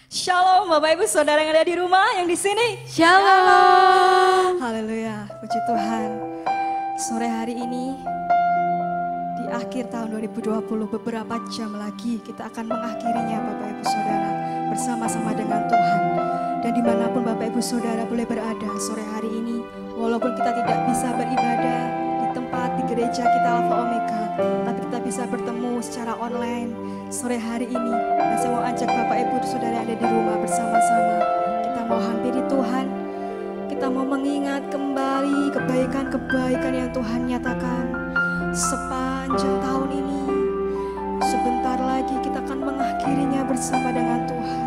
Shalom Bapak Ibu Saudara yang ada di rumah, yang di sini. Shalom. Haleluya, puji Tuhan. Sore hari ini di akhir tahun 2020, beberapa jam lagi kita akan mengakhirinya Bapak Ibu Saudara bersama-sama dengan Tuhan. Dan dimanapun Bapak Ibu Saudara boleh berada sore hari ini, walaupun kita tidak bisa beribadah di tempat di gereja kita Alpha Omega, tapi kita bisa bertemu secara online sore hari ini. Dan saya mau ajak Bapak Ibu Saudara yang ada di rumah bersama-sama, kita mau hampiri Tuhan. Kita mau mengingat kembali kebaikan-kebaikan yang Tuhan nyatakan sepanjang tahun ini. Sebentar lagi kita akan mengakhirinya bersama dengan Tuhan.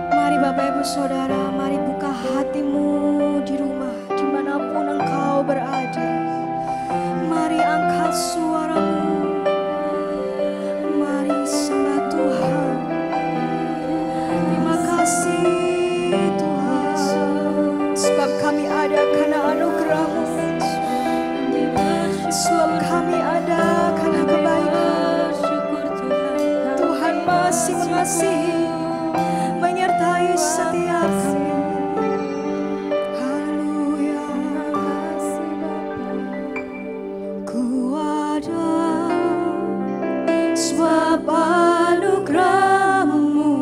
Mari Bapak Ibu Saudara, mari buka hatimu di rumah, dimanapun engkau berada. Mari angkat suaramu, mari sembah Tuhan. Terima kasih Tuhan, sebab kami ada karena anugerah-Mu. Sebab kami ada karena kebaikan. Tuhan masih mengasihi, menyertai setiap kami. Haleluya. Ku ada sebab anugerah-Mu.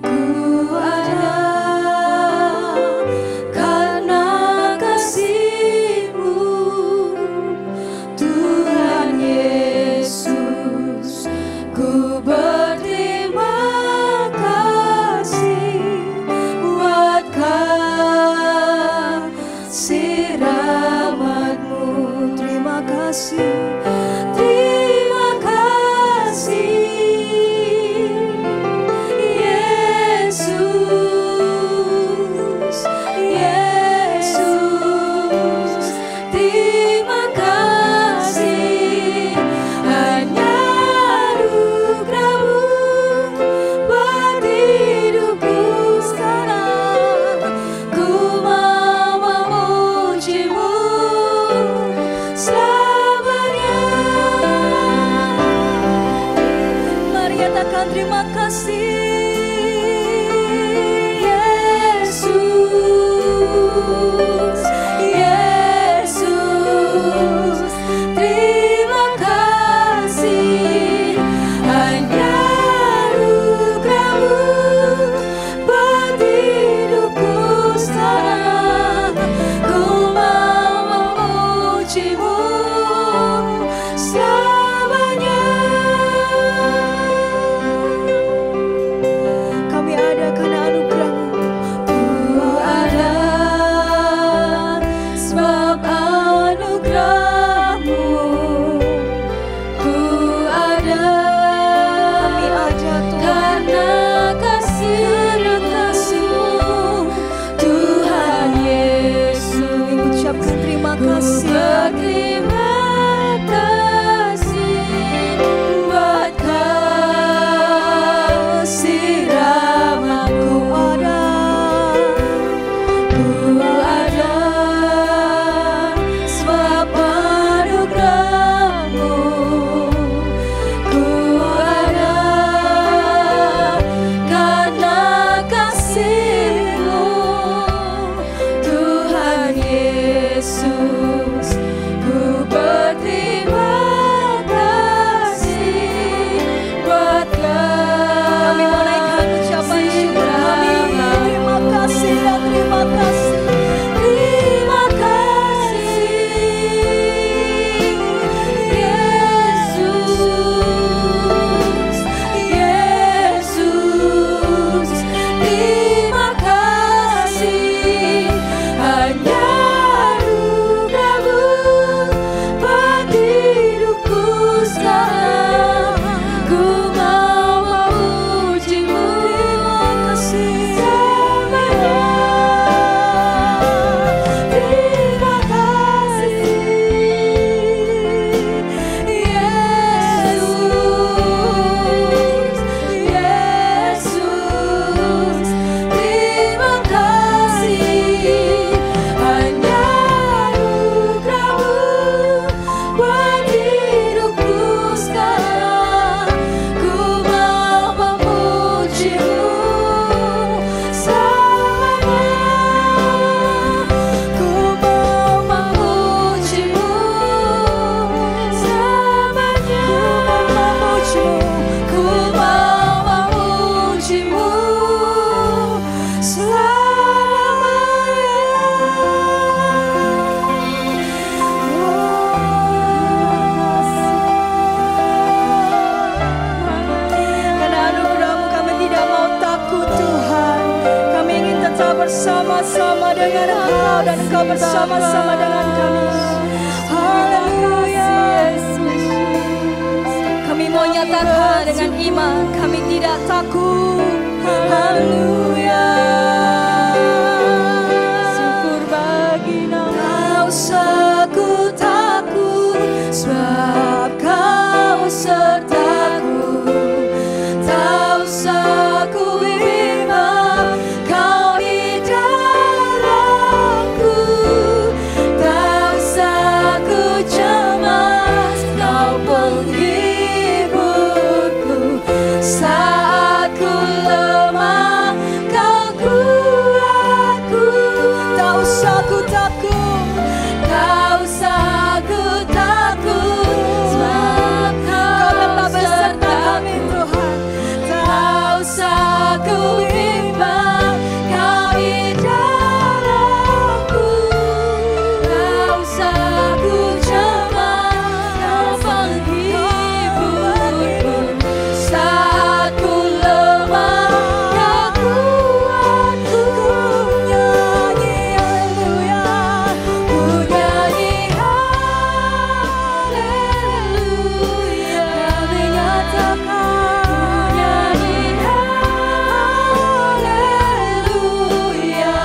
Ku ada karena kasih-Mu. Tuhan Yesus, ku berterima kasih buat kasih rahmat-Mu. Terima kasih, terima kasih Yesus, Yesus. Terima kasih, hanya anugerah-Mu buat hidupku sekarang. Ku mau memuji-Mu selamanya. Mari nyatakan terima kasih Yesus, Yesus. Terima kasih, hanya anugerah-Mu buat hidupku sekarang. Ku mau memuji-Mu selamanya. Kami ada karena anugerah-Mu. Ku ada sebab anugerah-Mu. Ku ada, kami ada Tuhan, karena kasih-Mu. Tuhan Yesus, kami ucapkan terima kasih. Terima kasih buat kasih rahmat-Ku. Ku ada sebab anugerah-Mu. Ku ada karena kasih-Mu. Tuhan Yesus, ku berterima kasih buat kami mau naikkan ucapan syukur kami. Terima kasih dan terima kasih. Terima kasih Yesus, Yesus. Terima kasih, hanya anugerah-Mu Engkau dan Engkau bersama-sama dengan kami. Haleluya. Kami mau nyatakan dengan iman, kami tidak takut. Haleluya. Syukur bagi nama. Tak usah ku takut, sebab Kau sertaku. Tak usah ku bimbang, Kau di dalamku. Tak usah ku cemas, Kau penghiburku. Saat ku lemah, Kau kuatku. Tak usah ku takut, tak usah ku takut, sebab Kau tetap beserta kami Tuhan. Tak usah ku bimbang, Kau di dalamku. Tak usah ku cemas, Kau penghiburku. Saat ku lemah, Kau kuatku. Ku nyanyi haleluya, ku nyanyi haleluya. Kami nyatakan ku nyanyi haleluya.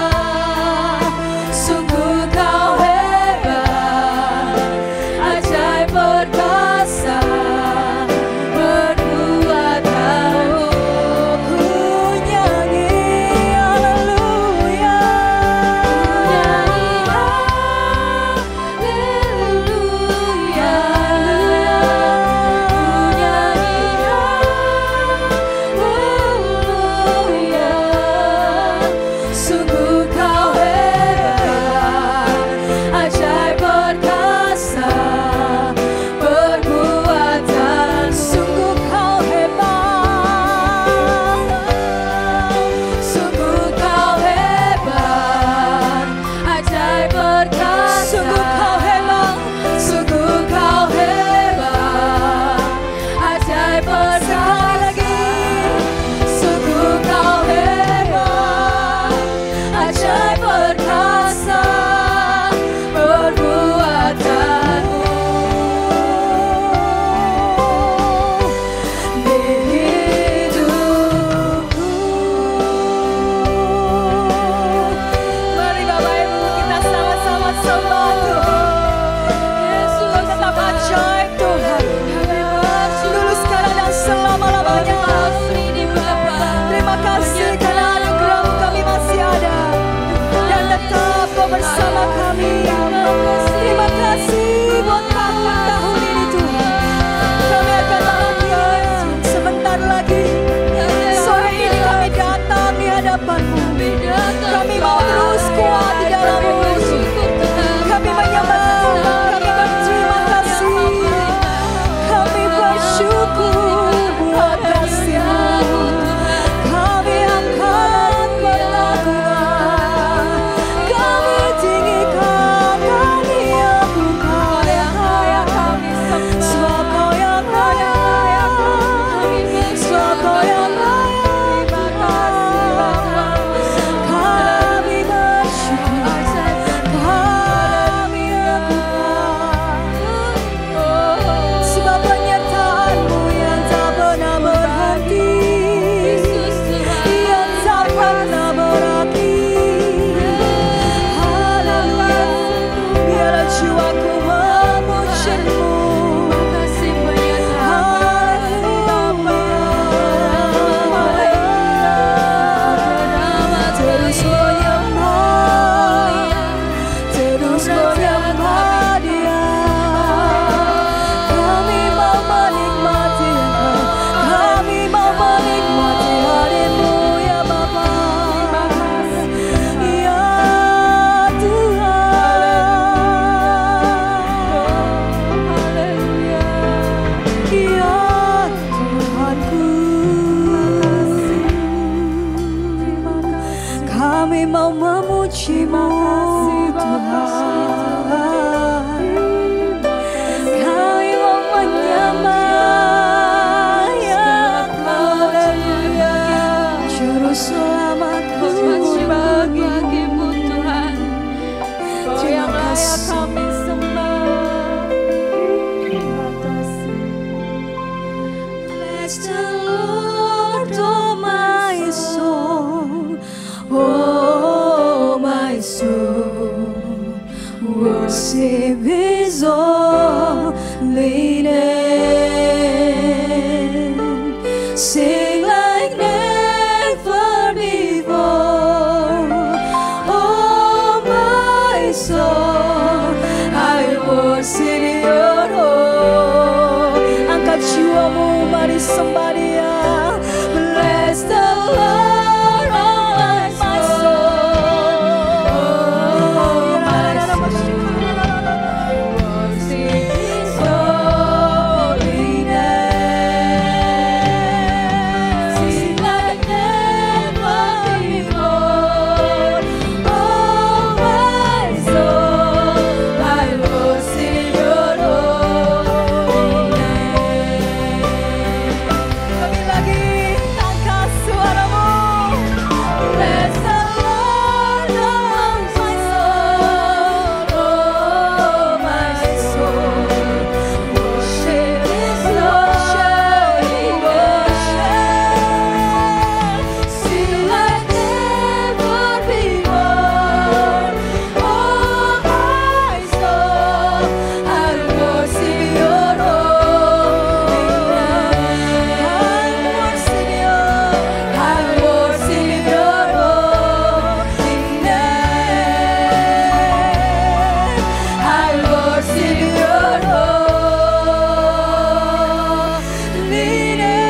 Sungguh Kau hebat, ajaib perkasa, berbuat Kau. Ku nyanyi haleluya, ku nyanyi haleluya, ku nyanyi haleluya. Sungguh Kau hebat, ajaib perkasa, perbuatan. Sungguh Kau hebat, sungguh Kau hebat, ajaib perkasa. Sungguh Kau hebat, sungguh Kau hebat, ajaib perkasa. Sekali lagi, sungguh Kau hebat, ajaib perkasa, perbuatanmu. Di hidupku. Mari Bapak Ibu kita sama-sama sembah Tuhan. Yesus tetap ajaib Tuhan. Dulu sekarang dan selama-lamanya. Terima kasih karena anugerah-Mu kami masih ada dan tetap Kau bersama kami. Terima kasih buat tahun ini Tuhan. Kami akan bahagia sebentar lagi. Sore ini kami datang di hadapan-Mu. Kami mau terus kuat di dalam-Mu. Kami menyembah, kami berterima kasih. Kami bersyukur buat kasih-Mu. Kami akan berlaku, kami tinggal worship His holy name. Sing like never before. Oh my soul, I worship Your holy. Angkat jiwamu, mari sembah Dia. Bless the Lord, oh my soul. My soul, worship His holy name. Sing like never before. Oh my soul, I worship Your holy name. Kami lagi angkat suaramu. Bless the Lord, oh my soul, oh my soul. Worship His holy name. Sing like never before. Oh my soul, I worship Your holy name. I worship Your holy name. I worship Your holy name.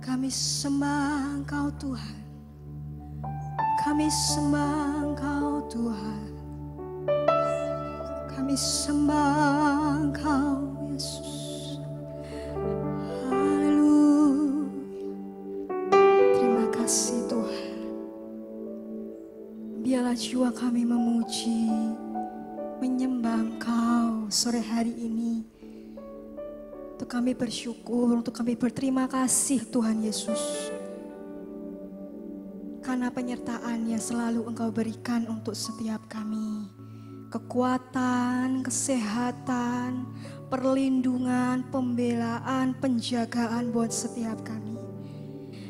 Kami sembah Engkau Tuhan. Kami sembah Engkau Tuhan. Kami sembah Engkau Yesus. Haleluya. Terima kasih Tuhan. Biarlah jiwa kami memuji, menyembah Engkau sore hari ini. Untuk kami bersyukur, untuk kami berterima kasih Tuhan Yesus. Karena penyertaan-Nya selalu Engkau berikan untuk setiap kami. Kekuatan, kesehatan, perlindungan, pembelaan, penjagaan buat setiap kami.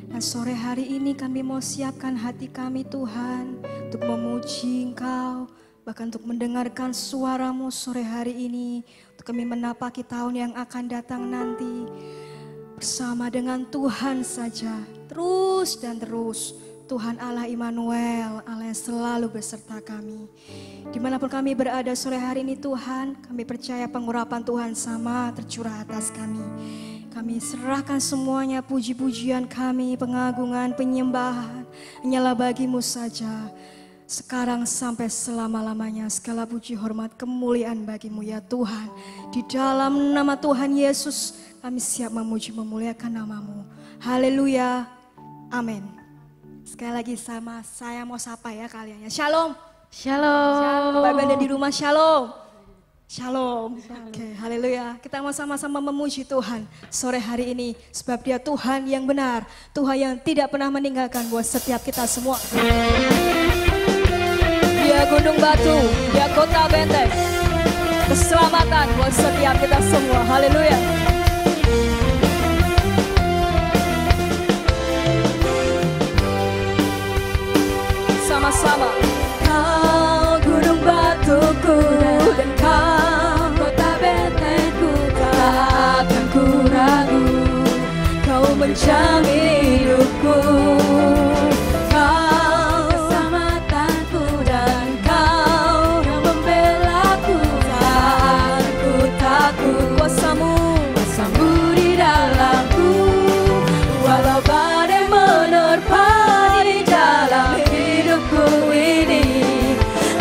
Dan sore hari ini kami mau siapkan hati kami Tuhan untuk memuji Engkau, bahkan untuk mendengarkan suara-Mu sore hari ini, untuk kami menapaki tahun yang akan datang nanti bersama dengan Tuhan saja, terus dan terus. Tuhan Allah Immanuel, Allah yang selalu beserta kami. Dimanapun kami berada sore hari ini Tuhan, kami percaya pengurapan Tuhan sama tercurah atas kami. Kami serahkan semuanya, puji-pujian kami, pengagungan, penyembahan, hanyalah bagi-Mu saja. Sekarang sampai selama-lamanya segala puji, hormat, kemuliaan bagi-Mu ya Tuhan. Di dalam nama Tuhan Yesus kami siap memuji, memuliakan nama-Mu. Haleluya, amin. Sekali lagi sama saya mau sapa ya kalian ya. Shalom. Shalom. Bapak ada di rumah shalom. Shalom. Oke, haleluya. Kita mau sama-sama memuji Tuhan sore hari ini. Sebab Dia Tuhan yang benar. Tuhan yang tidak pernah meninggalkan buat setiap kita semua. Dia gunung batu, Dia kota benteng. Keselamatan buat setiap kita semua. Haleluya. Sama-sama. Kau gunung batuku dan Kau kota bentengku, tak akan ku ragu. Kau menjamin hidupku. Kau keselamatanku dan Kau yang membelaku. Tak akan ku takut. Kuasa-Mu di dalamku. Walau badai menerpa di dalam hidupku ini,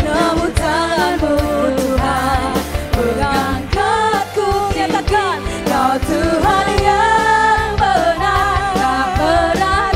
namun tangan-Mu Tuhan mengangkatku. Nyatakan Kau Tuhan yang benar, tak pernah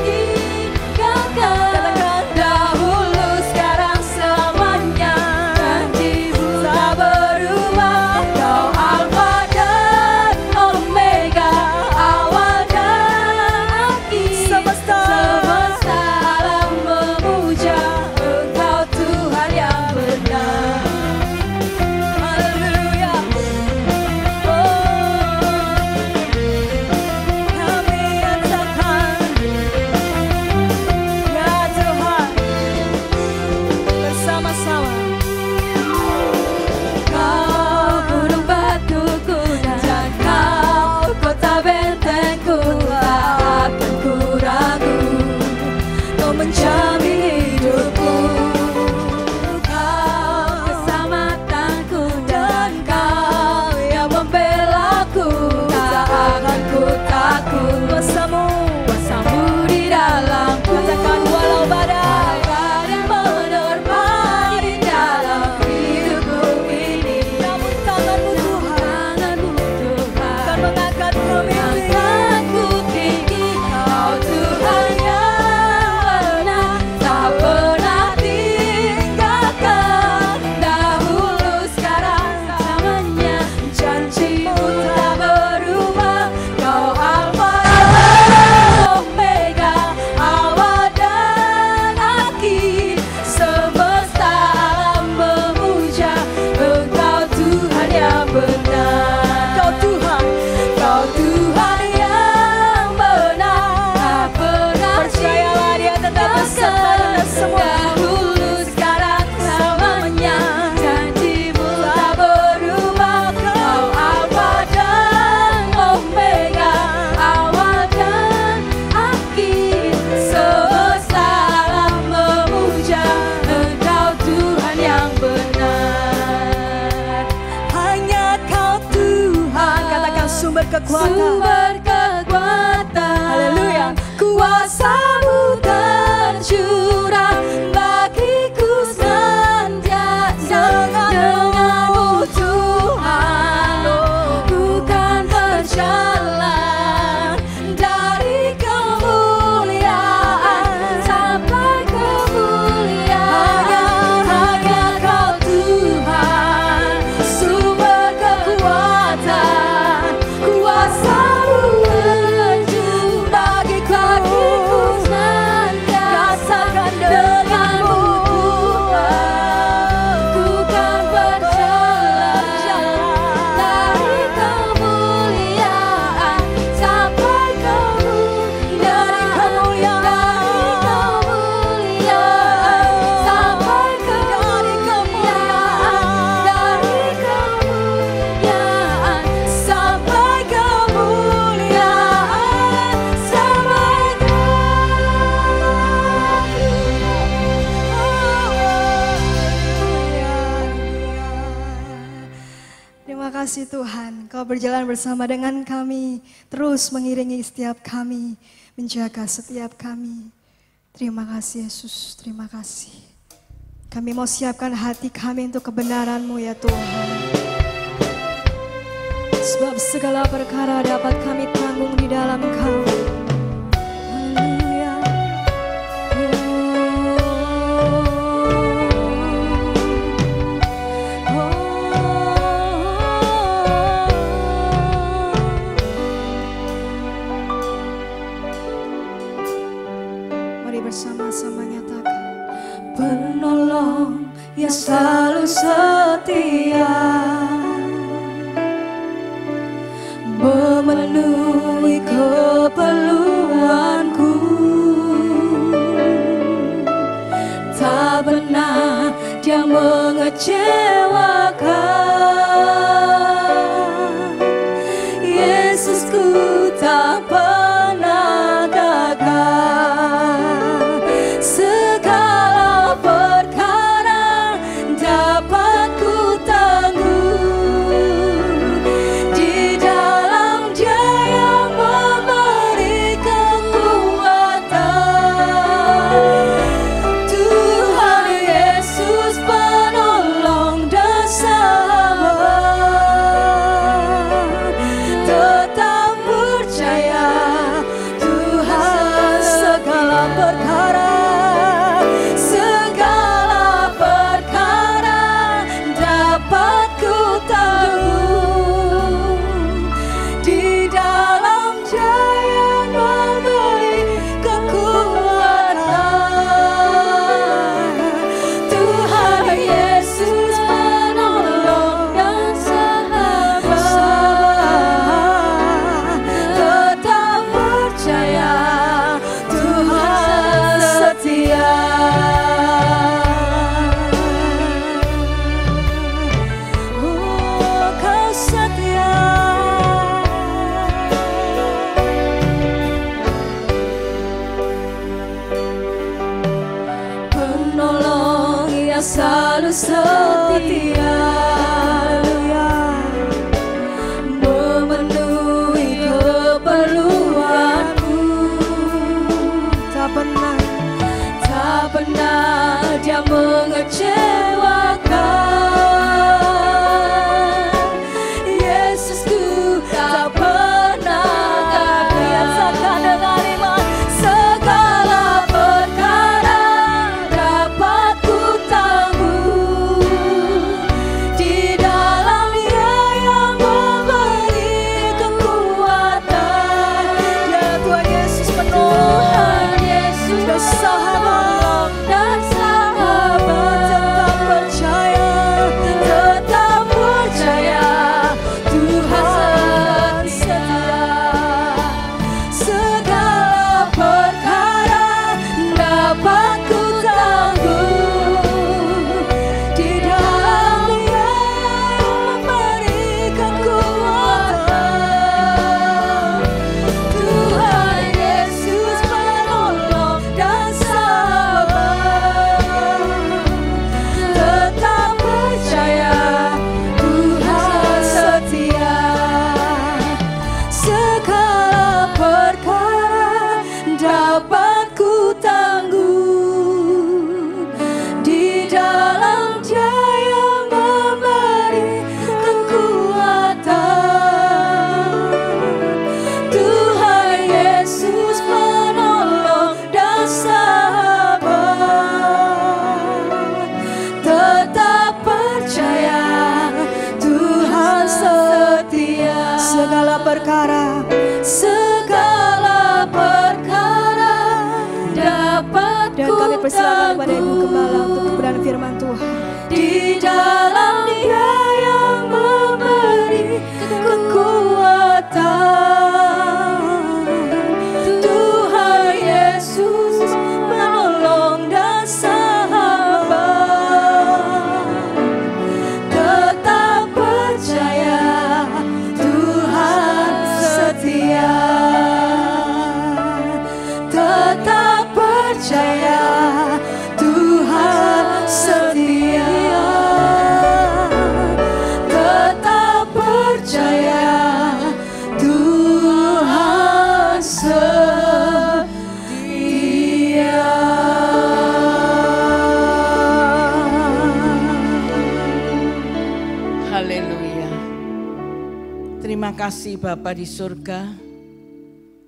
kekuatan. Sumber kekuatan. Haleluya. Kuasa-Mu tercurah bagiku senantiasa. Denganmu Tuhan, ku kan berjalan dari kemuliaan sampai kemuliaan. Hanya Kau Tuhan, sumber kekuatan. Kuasa-Mu terjun bagiku senantiasa. Denganmu ku kan berjalan dari kemuliaan sampai kemuliaan, sampai kemuliaan, dari kemuliaan sampai kemuliaan, sampai Terima kasih Tuhan, Kau berjalan bersama dengan kami, terus mengiringi setiap kami, menjaga setiap kami. Terima kasih Yesus, terima kasih. Kami mau siapkan hati kami untuk kebenaran-Mu ya Tuhan. Sebab segala perkara dapat kami tanggung di dalam Kau. Haleluya. Mari bersama-sama nyatakan. Penolong yang selalu setia, memenuhi keperluanku, tak pernah Dia mengecewakan. Yesusku tak pernah gagal. Segala perkara dapat ku tanggung di dalam Dia yang memberi kekuatan. Tuhan Yesus penolong dan sahabat, tetap percaya Tuhan segala perkara dapat ku tanggung di dalam Dia yang memberi kekuatan. Tuhan Yesus penolong dan sahabat, tetap percaya Tuhan setia. Oh, Kau setia. perkara, segala perkara dapat dan kami persilakan kepada Ibu Gembala untuk kebenaran firman Tuhan. di dalam Dia yang memberi kekuatan. Tuhan Yesus menolong dan sahabat. Tetap percaya Tuhan setia. Tetap percaya Tuhan setia. Tetap percaya Tuhan setia. Haleluya. Terima kasih Bapa di surga.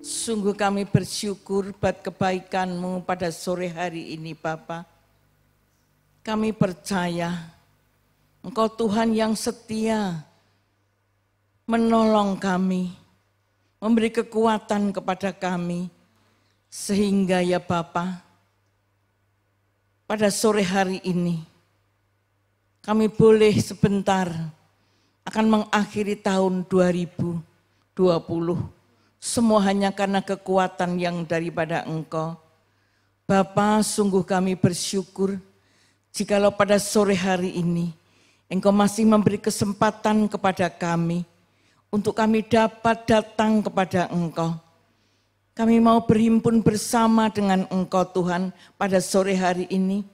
Sungguh kami bersyukur buat kebaikan-Mu pada sore hari ini Bapa. Kami percaya Engkau Tuhan yang setia menolong kami, memberi kekuatan kepada kami. Sehingga ya Bapa, pada sore hari ini kami boleh sebentar akan mengakhiri tahun 2020. Semua hanya karena kekuatan yang daripada Engkau. Bapa, sungguh kami bersyukur jikalau pada sore hari ini Engkau masih memberi kesempatan kepada kami untuk kami dapat datang kepada Engkau. Kami mau berhimpun bersama dengan Engkau Tuhan pada sore hari ini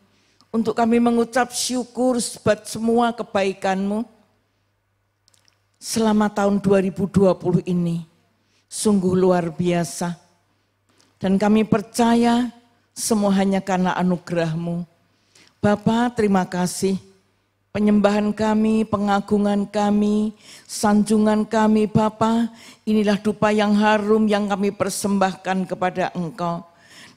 untuk kami mengucap syukur buat semua kebaikan-Mu selama tahun 2020 ini. Sungguh luar biasa. Dan kami percaya semua hanya karena anugerah-Mu. Bapa, terima kasih. Penyembahan kami, pengagungan kami, sanjungan kami Bapa, inilah dupa yang harum yang kami persembahkan kepada Engkau.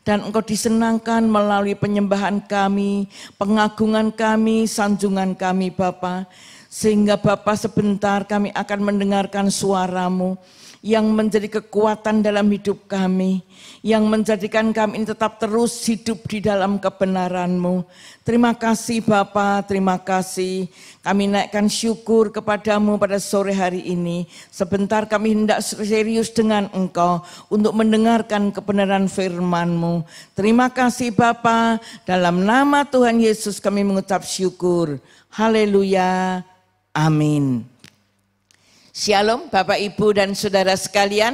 Dan Engkau disenangkan melalui penyembahan kami, pengagungan kami, sanjungan kami Bapa. Sehingga Bapa sebentar kami akan mendengarkan suara-Mu yang menjadi kekuatan dalam hidup kami, yang menjadikan kami ini tetap terus hidup di dalam kebenaran-Mu. Terima kasih Bapa, terima kasih. Kami naikkan syukur kepadamu pada sore hari ini. Sebentar kami hendak serius dengan Engkau untuk mendengarkan kebenaran firman-Mu. Terima kasih Bapa, dalam nama Tuhan Yesus kami mengucap syukur. Haleluya, amin. Shalom Bapak Ibu dan Saudara sekalian.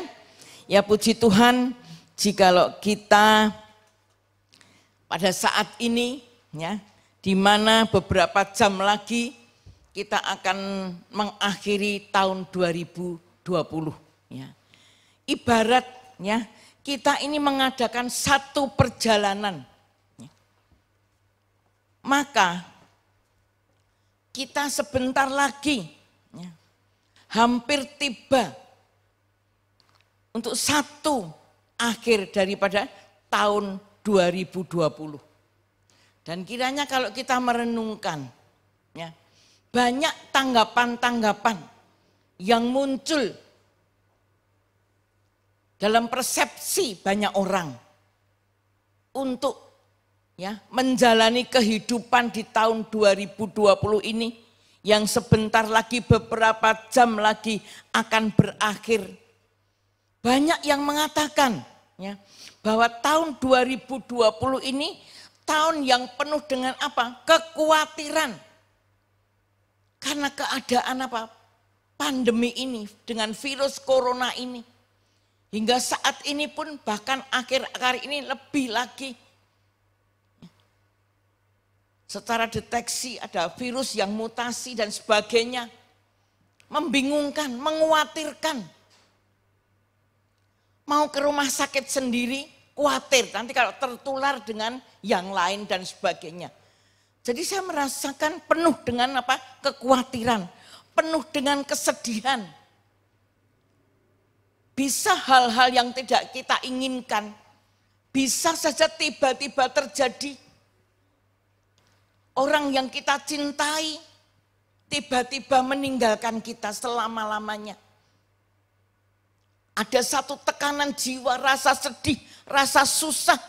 Ya puji Tuhan, jikalau kita pada saat ini ya, di mana beberapa jam lagi kita akan mengakhiri tahun 2020 ya. Ibaratnya kita ini mengadakan satu perjalanan. Ya. Maka kita sebentar lagi ya, hampir tiba untuk satu akhir daripada tahun 2020. Dan kiranya kalau kita merenungkan, ya, banyak tanggapan-tanggapan yang muncul dalam persepsi banyak orang untuk ya, menjalani kehidupan di tahun 2020 ini. Yang sebentar lagi, beberapa jam lagi akan berakhir. Banyak yang mengatakan ya, bahwa tahun 2020 ini tahun yang penuh dengan apa? Kekhawatiran. Karena keadaan apa? Pandemi ini, dengan virus corona ini. Hingga saat ini pun bahkan akhir-akhir ini lebih lagi. Secara deteksi ada virus yang mutasi dan sebagainya. Membingungkan, mengkhawatirkan. Mau ke rumah sakit sendiri, khawatir nanti kalau tertular dengan yang lain dan sebagainya. Jadi saya merasakan penuh dengan apa? Kekhawatiran, penuh dengan kesedihan. Bisa hal-hal yang tidak kita inginkan, bisa saja tiba-tiba terjadi. Orang yang kita cintai tiba-tiba meninggalkan kita selama-lamanya. Ada satu tekanan jiwa, rasa sedih, rasa susah.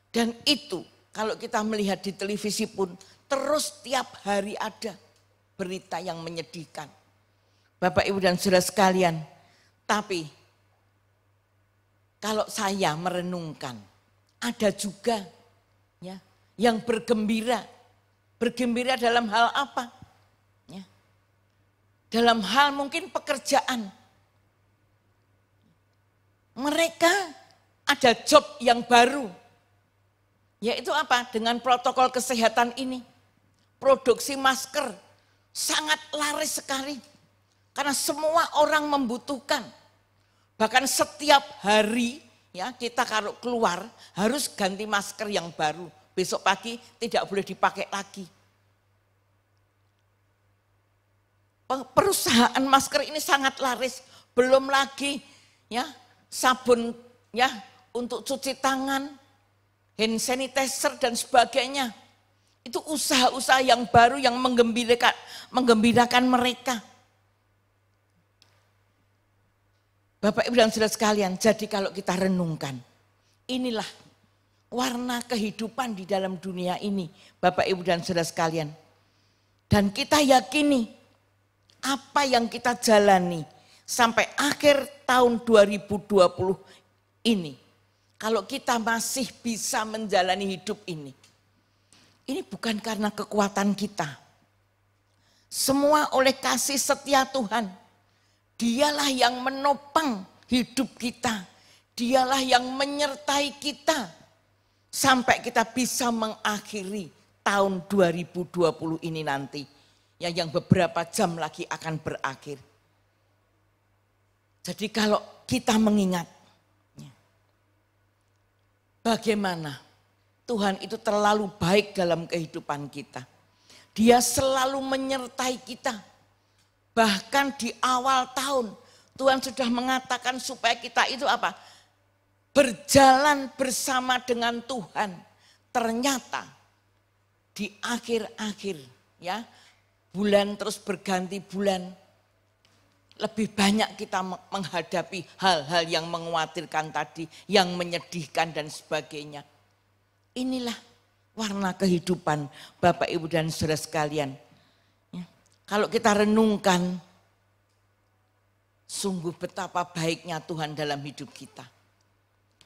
Dan itu kalau kita melihat di televisi pun terus tiap hari ada berita yang menyedihkan. Bapak, Ibu dan Saudara sekalian, tapi kalau saya merenungkan, ada juga ya, yang bergembira. Bergembira dalam hal apa? Ya. Dalam hal mungkin pekerjaan. Mereka ada job yang baru. Yaitu apa? Dengan protokol kesehatan ini. Produksi masker sangat laris sekali. Karena semua orang membutuhkan. Bahkan setiap hari ya kita kalau keluar harus ganti masker yang baru. Besok pagi tidak boleh dipakai lagi. Perusahaan masker ini sangat laris. Belum lagi ya sabun ya untuk cuci tangan, hand sanitizer dan sebagainya. Itu usaha-usaha yang baru yang menggembirakan mereka. Bapak, Ibu dan Saudara sekalian, jadi kalau kita renungkan, inilah warna kehidupan di dalam dunia ini, Bapak, Ibu dan Saudara sekalian. Dan kita yakini apa yang kita jalani sampai akhir tahun 2020 ini, kalau kita masih bisa menjalani hidup ini bukan karena kekuatan kita. Semua oleh kasih setia Tuhan. Dialah yang menopang hidup kita. Dialah yang menyertai kita. Sampai kita bisa mengakhiri tahun 2020 ini nanti. Yang beberapa jam lagi akan berakhir. Jadi kalau kita mengingat. Bagaimana Tuhan itu terlalu baik dalam kehidupan kita. Dia selalu menyertai kita. Bahkan di awal tahun Tuhan sudah mengatakan supaya kita itu apa? Berjalan bersama dengan Tuhan. Ternyata di akhir-akhir ya bulan terus berganti bulan. Lebih banyak kita menghadapi hal-hal yang mengkhawatirkan tadi, yang menyedihkan dan sebagainya. Inilah warna kehidupan Bapak, Ibu dan Saudara sekalian. Kalau kita renungkan, sungguh betapa baiknya Tuhan dalam hidup kita.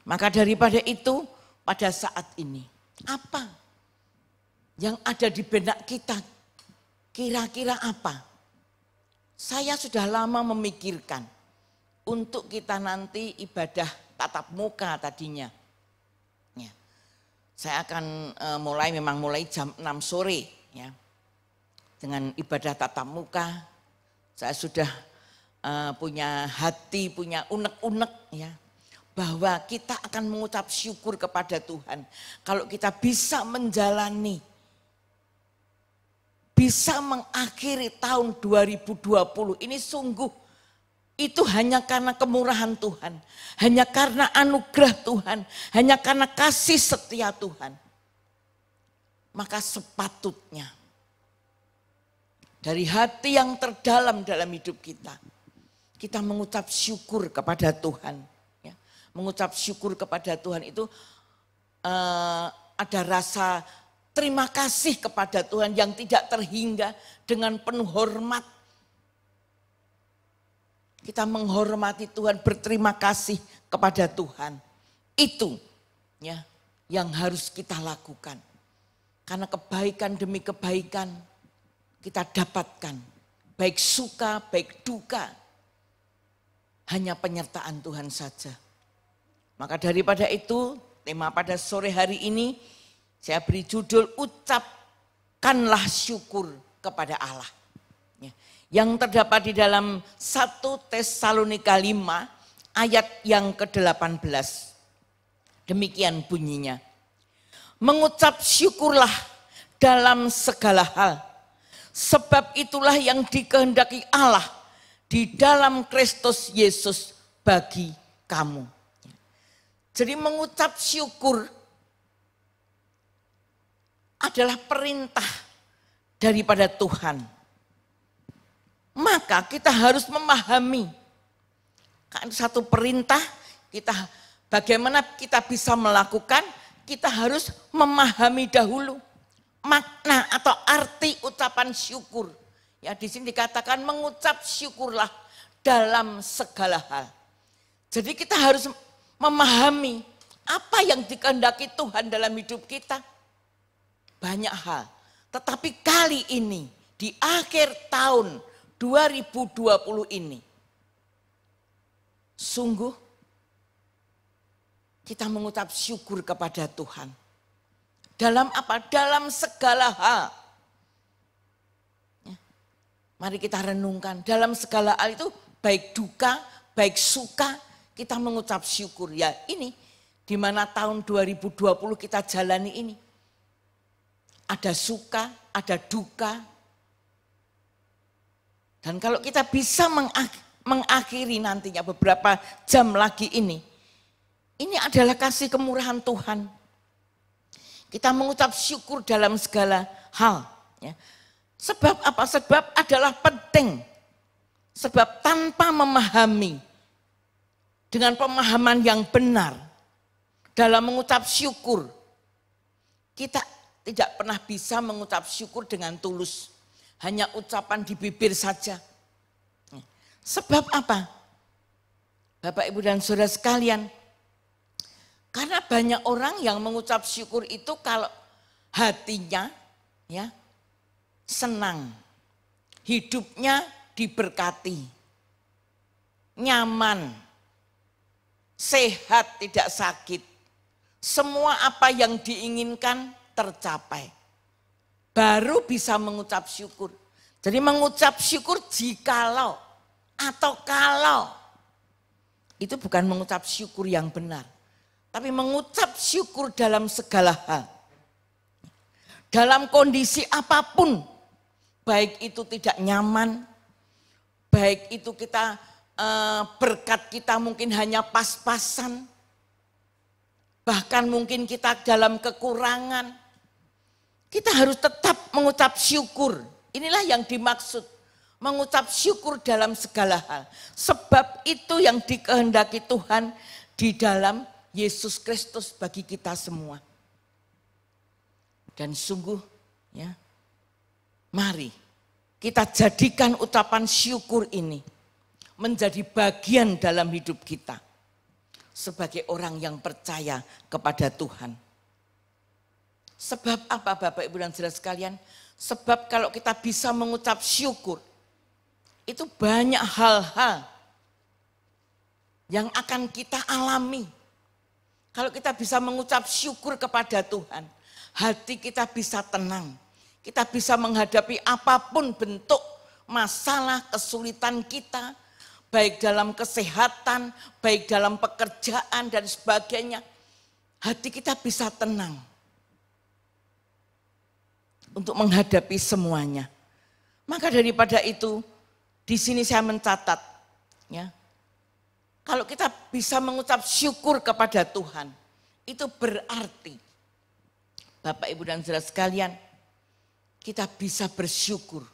Maka daripada itu, pada saat ini, apa yang ada di benak kita? Kira-kira apa? Saya sudah lama memikirkan untuk kita nanti ibadah tatap muka tadinya. Ya. Saya akan mulai jam 6 sore ya. Dengan ibadah tatap muka, saya sudah punya hati, punya unek-unek ya. Bahwa kita akan mengucap syukur kepada Tuhan. Kalau kita bisa menjalani, bisa mengakhiri tahun 2020, ini sungguh itu hanya karena kemurahan Tuhan. Hanya karena anugerah Tuhan, hanya karena kasih setia Tuhan. Maka sepatutnya dari hati yang terdalam dalam hidup kita, kita mengucap syukur kepada Tuhan. Ya. Mengucap syukur kepada Tuhan itu ada rasa terima kasih kepada Tuhan yang tidak terhingga dengan penuh hormat. Kita menghormati Tuhan, berterima kasih kepada Tuhan. Itu ya yang harus kita lakukan. Karena kebaikan demi kebaikan kita dapatkan, baik suka, baik duka, hanya penyertaan Tuhan saja. Maka daripada itu, tema pada sore hari ini, saya beri judul, ucapkanlah syukur kepada Allah. Yang terdapat di dalam 1 Tesalonika 5, ayat yang ke-18. Demikian bunyinya. Mengucap syukurlah dalam segala hal. Sebab itulah yang dikehendaki Allah di dalam Kristus Yesus bagi kamu. Jadi mengucap syukur adalah perintah daripada Tuhan. Maka kita harus memahami. satu perintah, bagaimana kita bisa melakukan, kita harus memahami dahulu makna atau arti ucapan syukur. Ya, di sini dikatakan mengucap syukurlah dalam segala hal. Jadi kita harus memahami apa yang dikehendaki Tuhan dalam hidup kita. Banyak hal. Tetapi kali ini di akhir tahun 2020 ini, sungguh kita mengucap syukur kepada Tuhan. Dalam apa? Dalam segala hal. Ya. Mari kita renungkan. Dalam segala hal itu baik duka, baik suka, kita mengucap syukur. Ya ini di mana tahun 2020 kita jalani ini. Ada suka, ada duka. Dan kalau kita bisa mengakhiri nantinya beberapa jam lagi ini adalah kasih kemurahan Tuhan. Kita mengucap syukur dalam segala hal. Ya. Sebab apa? Sebab adalah penting. Sebab tanpa memahami, dengan pemahaman yang benar, dalam mengucap syukur, kita tidak pernah bisa mengucap syukur dengan tulus. Hanya ucapan di bibir saja. Sebab apa? Bapak, Ibu, dan Saudara sekalian, karena banyak orang yang mengucap syukur itu kalau hatinya ya senang, hidupnya diberkati, nyaman, sehat, tidak sakit. Semua apa yang diinginkan tercapai. Baru bisa mengucap syukur. Jadi mengucap syukur jikalau atau kalau. Itu bukan mengucap syukur yang benar. Tapi mengucap syukur dalam segala hal. Dalam kondisi apapun. Baik itu tidak nyaman. Baik itu kita berkat kita mungkin hanya pas-pasan. Bahkan mungkin kita dalam kekurangan. Kita harus tetap mengucap syukur. Inilah yang dimaksud. Mengucap syukur dalam segala hal. Sebab itu yang dikehendaki Tuhan di dalam Yesus Kristus bagi kita semua. Dan sungguh ya, mari kita jadikan ucapan syukur ini menjadi bagian dalam hidup kita. Sebagai orang yang percaya kepada Tuhan. Sebab apa Bapak, Ibu, dan Saudara sekalian? Sebab kalau kita bisa mengucap syukur, itu banyak hal-hal yang akan kita alami. Kalau kita bisa mengucap syukur kepada Tuhan, hati kita bisa tenang. Kita bisa menghadapi apapun bentuk masalah, kesulitan kita, baik dalam kesehatan, baik dalam pekerjaan dan sebagainya. Hati kita bisa tenang untuk menghadapi semuanya. Maka daripada itu, di sini saya mencatat, ya, kalau kita bisa mengucap syukur kepada Tuhan, itu berarti, Bapak, Ibu, dan Saudara sekalian, kita bisa bersyukur,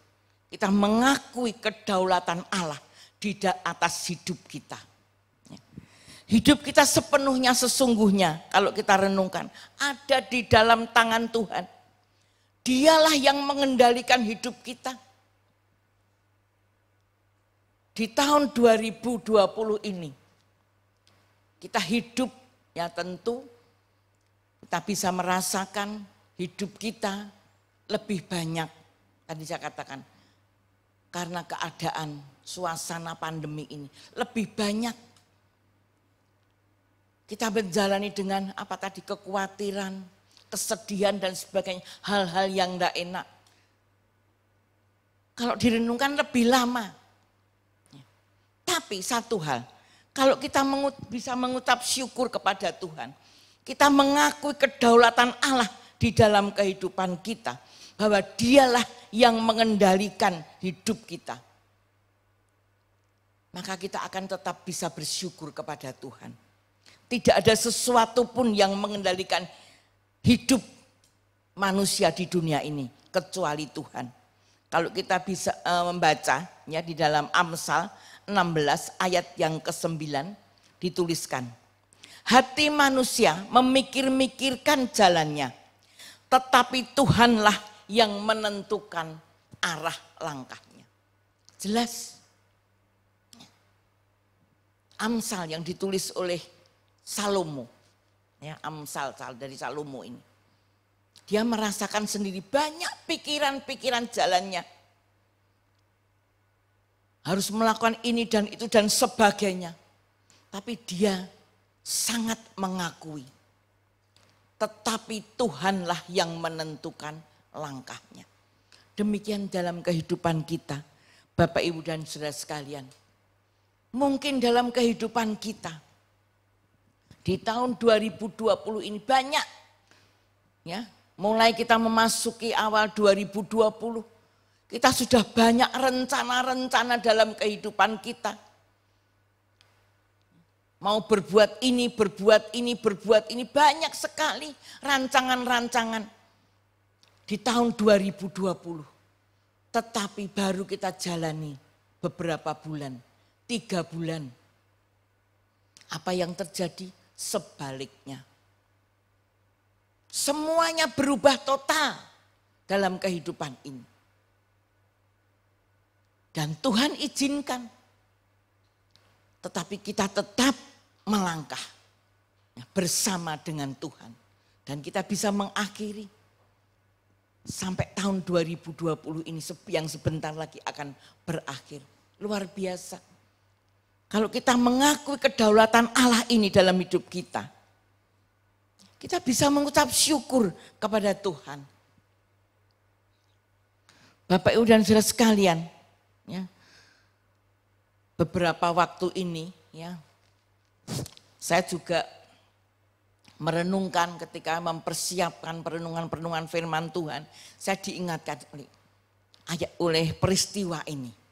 kita mengakui kedaulatan Allah di atas hidup kita. Hidup kita sepenuhnya sesungguhnya, kalau kita renungkan, ada di dalam tangan Tuhan. Dialah yang mengendalikan hidup kita. Di tahun 2020 ini, kita hidup, ya tentu kita bisa merasakan hidup kita lebih banyak. Tadi saya katakan, karena keadaan suasana pandemi ini lebih banyak. Kita menjalani dengan apa tadi, kekhawatiran, kesedihan dan sebagainya, hal-hal yang tidak enak. Kalau direnungkan lebih lama. Tapi satu hal, kalau kita bisa mengucap syukur kepada Tuhan, kita mengakui kedaulatan Allah di dalam kehidupan kita, bahwa Dialah yang mengendalikan hidup kita. Maka kita akan tetap bisa bersyukur kepada Tuhan. Tidak ada sesuatu pun yang mengendalikan hidup manusia di dunia ini kecuali Tuhan. Kalau kita bisa membaca ya di dalam Amsal 16 ayat yang ke-9 dituliskan. Hati manusia memikir-mikirkan jalannya, tetapi Tuhanlah yang menentukan arah langkahnya. Jelas. Amsal yang ditulis oleh Salomo. Ya, Amsal dari Salomo ini. Dia merasakan sendiri banyak pikiran-pikiran jalannya. Harus melakukan ini dan itu dan sebagainya. Tapi dia sangat mengakui. Tetapi Tuhanlah yang menentukan langkahnya. Demikian dalam kehidupan kita, Bapak, Ibu, dan saudara sekalian. Mungkin dalam kehidupan kita, di tahun 2020 ini banyak, ya, mulai kita memasuki awal 2020, kita sudah banyak rencana-rencana dalam kehidupan kita. Mau berbuat ini, berbuat ini, berbuat ini, banyak sekali rancangan-rancangan di tahun 2020. Tetapi baru kita jalani beberapa bulan, 3 bulan. Apa yang terjadi? Sebaliknya. Semuanya berubah total dalam kehidupan ini. Dan Tuhan izinkan. Tetapi kita tetap melangkah bersama dengan Tuhan. Dan kita bisa mengakhiri sampai tahun 2020 ini yang sebentar lagi akan berakhir. Luar biasa. Kalau kita mengakui kedaulatan Allah ini dalam hidup kita, kita bisa mengucap syukur kepada Tuhan. Bapak, Ibu, dan saudara sekalian, ya, beberapa waktu ini, ya, saya juga merenungkan ketika mempersiapkan perenungan-perenungan firman Tuhan, saya diingatkan oleh peristiwa ini.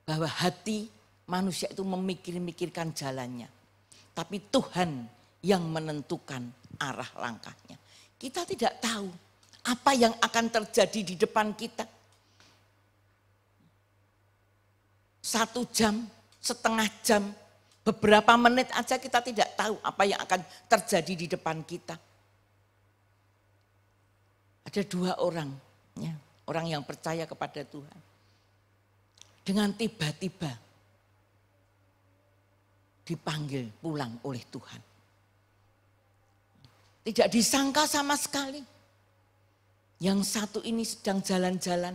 Bahwa hati manusia itu memikir-mikirkan jalannya. Tapi Tuhan yang menentukan arah langkahnya. Kita tidak tahu apa yang akan terjadi di depan kita. 1 jam, setengah jam, beberapa menit aja kita tidak tahu apa yang akan terjadi di depan kita. Ada 2 orang, ya, orang yang percaya kepada Tuhan. Dengan tiba-tiba dipanggil pulang oleh Tuhan. Tidak disangka sama sekali. Yang satu ini sedang jalan-jalan.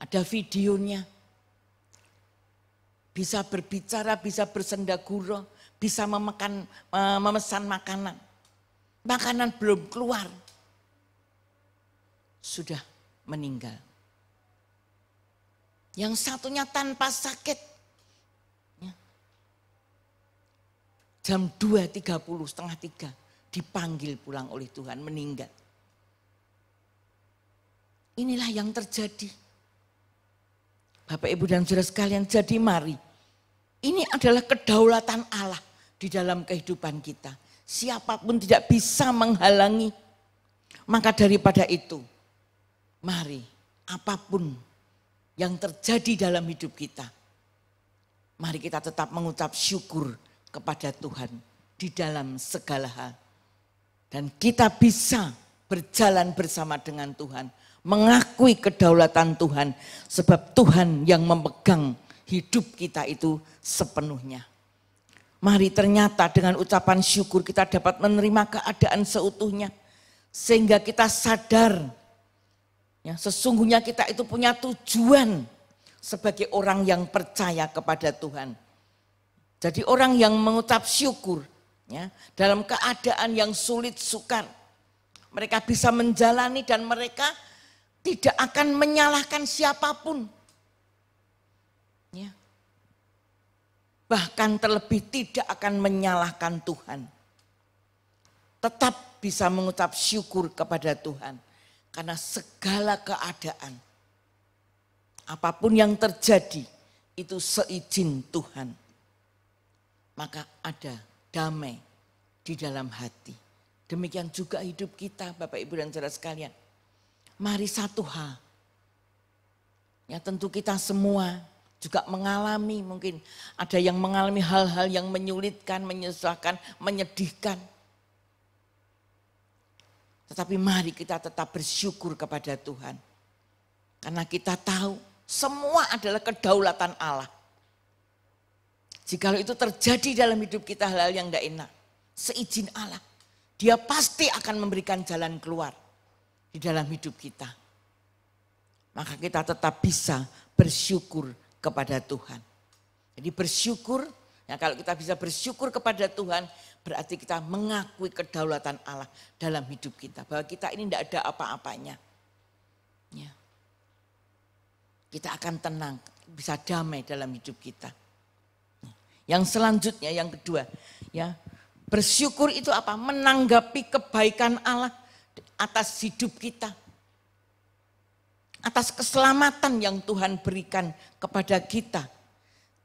Ada videonya. Bisa berbicara, bisa bersendagurau, bisa memesan makanan. Makanan belum keluar. Sudah meninggal. Yang satunya tanpa sakit. Ya. Jam 2.30, setengah 3 dipanggil pulang oleh Tuhan, meninggal. Inilah yang terjadi. Bapak, Ibu, dan saudara sekalian, jadi mari. Ini adalah kedaulatan Allah di dalam kehidupan kita. Siapapun tidak bisa menghalangi. Maka daripada itu, mari apapun yang terjadi dalam hidup kita, mari kita tetap mengucap syukur kepada Tuhan di dalam segala hal. Dan kita bisa berjalan bersama dengan Tuhan, mengakui kedaulatan Tuhan, sebab Tuhan yang memegang hidup kita itu sepenuhnya. Mari ternyata dengan ucapan syukur kita dapat menerima keadaan seutuhnya, sehingga kita sadar, ya, sesungguhnya kita itu punya tujuan sebagai orang yang percaya kepada Tuhan. Jadi orang yang mengucap syukur, ya, dalam keadaan yang sulit sukar, mereka bisa menjalani dan mereka tidak akan menyalahkan siapapun. Ya. Bahkan terlebih tidak akan menyalahkan Tuhan. Tetap bisa mengucap syukur kepada Tuhan. Karena segala keadaan, apapun yang terjadi, itu seizin Tuhan. Maka ada damai di dalam hati. Demikian juga hidup kita, Bapak, Ibu, dan saudara sekalian. Mari satu hal, Ya tentu kita semua juga mengalami, mungkin ada yang mengalami hal-hal yang menyulitkan, menyusahkan, menyedihkan. Tetapi mari kita tetap bersyukur kepada Tuhan. Karena kita tahu semua adalah kedaulatan Allah. Jikalau itu terjadi dalam hidup kita hal-hal yang tidak enak, seizin Allah, Dia pasti akan memberikan jalan keluar di dalam hidup kita. Maka kita tetap bisa bersyukur kepada Tuhan. Jadi bersyukur, ya kalau kita bisa bersyukur kepada Tuhan, berarti kita mengakui kedaulatan Allah dalam hidup kita. Bahwa kita ini tidak ada apa-apanya. Ya. Kita akan tenang, bisa damai dalam hidup kita. Yang selanjutnya, yang kedua, ya bersyukur itu apa? Menanggapi kebaikan Allah atas hidup kita. Atas keselamatan yang Tuhan berikan kepada kita.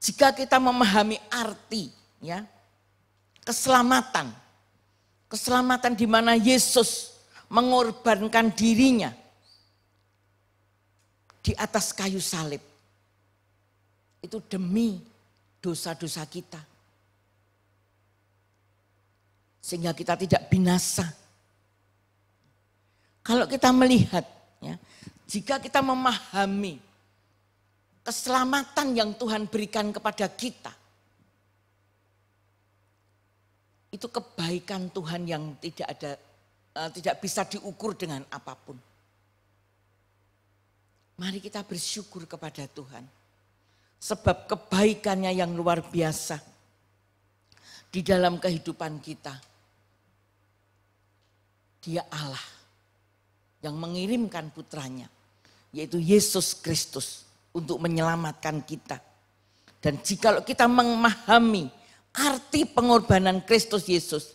Jika kita memahami arti ya keselamatan. Keselamatan di mana Yesus mengorbankan dirinya di atas kayu salib. Itu demi dosa-dosa kita. Sehingga kita tidak binasa. Kalau kita melihat, ya, jika kita memahami keselamatan yang Tuhan berikan kepada kita, itu kebaikan Tuhan yang tidak bisa diukur dengan apapun. Mari kita bersyukur kepada Tuhan. Sebab kebaikannya yang luar biasa di dalam kehidupan kita. Dia Allah yang mengirimkan putranya, yaitu Yesus Kristus untuk menyelamatkan kita. Dan jikalau kita memahami arti pengorbanan Kristus Yesus,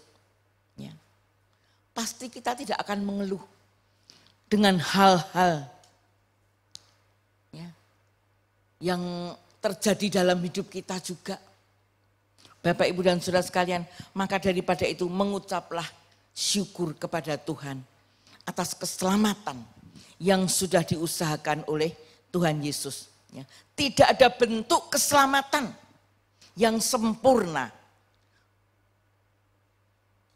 ya, pasti kita tidak akan mengeluh dengan hal-hal ya, yang terjadi dalam hidup kita juga. Bapak, Ibu, dan saudara sekalian, maka daripada itu mengucaplah syukur kepada Tuhan atas keselamatan yang sudah diusahakan oleh Tuhan Yesus. Ya. Tidak ada bentuk keselamatan yang sempurna